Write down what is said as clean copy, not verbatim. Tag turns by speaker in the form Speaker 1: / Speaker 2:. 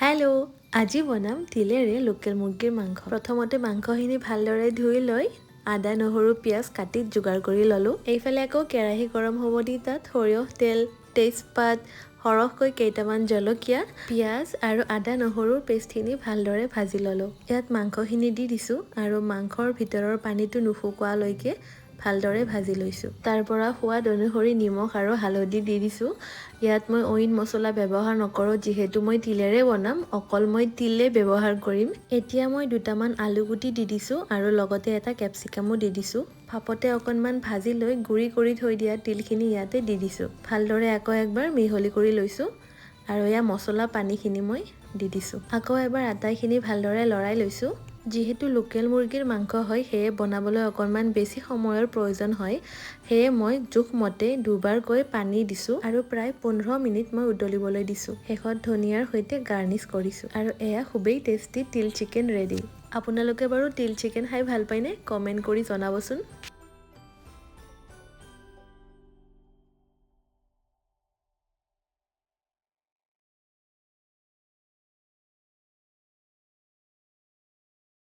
Speaker 1: Hello' আজি বনাম তিলেৰে লোকেল মুৰ্গীৰ মাংস। প্ৰথমতে মাংসখিনি ভালদৰে ধুই লৈ আদা নহৰু পিঁয়াজ কাটি যোগাৰ কৰি ল'লোঁ। এইফালে আকৌ কেৰাহী গৰম হ'ব দি তাত সৰিয়হ তেল তেজপাত সৰহকৈ কেইটামান জলকীয়া পিঁয়াজ আৰু আদা নহৰুৰ পেষ্টখিনি ভালদৰে ভাজি ল'লোঁ। ইয়াত মাংসখিনি দি দিছোঁ আৰু মাংসৰ ভিতৰৰ পানীটো নুশুকোৱালৈকে ভালদৰে ভাজি লৈছোঁ। তাৰ পৰা সোৱাদ অনুসৰি নিমখ আৰু হালধি দি দিছোঁ। ইয়াত মই অইন মছলা ব্যৱহাৰ নকৰোঁ যিহেতু মই তিলেৰে বনাম, অকল মই তিলে ব্যৱহাৰ কৰিম। এতিয়া মই দুটামান আলু গুটি দি দিছোঁ আৰু লগতে এটা কেপচিকামো দি দিছোঁ। ভাপতে অকণমান ভাজি লৈ গুড়ি কৰি থৈ দিয়া তিলখিনি ইয়াতে দি দিছোঁ। ভালদৰে আকৌ একবাৰ মিহলি কৰি লৈছোঁ আৰু এয়া মছলা পানীখিনি মই দি দিছোঁ। আকৌ এবাৰ আটাইখিনি ভালদৰে লৰাই লৈছোঁ। যিহেতু লোকেল মুৰ্গীৰ মাংস হয় সেয়ে বনাবলৈ অকণমান বেছি সময়ৰ প্ৰয়োজন হয়, সেয়ে মই জোখমতে দুবাৰকৈ পানী দিছোঁ আৰু প্ৰায় 15 মিনিট মই উতলিবলৈ দিছোঁ। শেষত ধনিয়াৰ সৈতে গাৰ্নিছ কৰিছোঁ আৰু এয়া খুবেই টেষ্টি তিল চিকেন ৰেডি। আপোনালোকে বাৰু তিল চিকেন খাই ভাল পায়নে? কমেণ্ট কৰি জনাবচোন।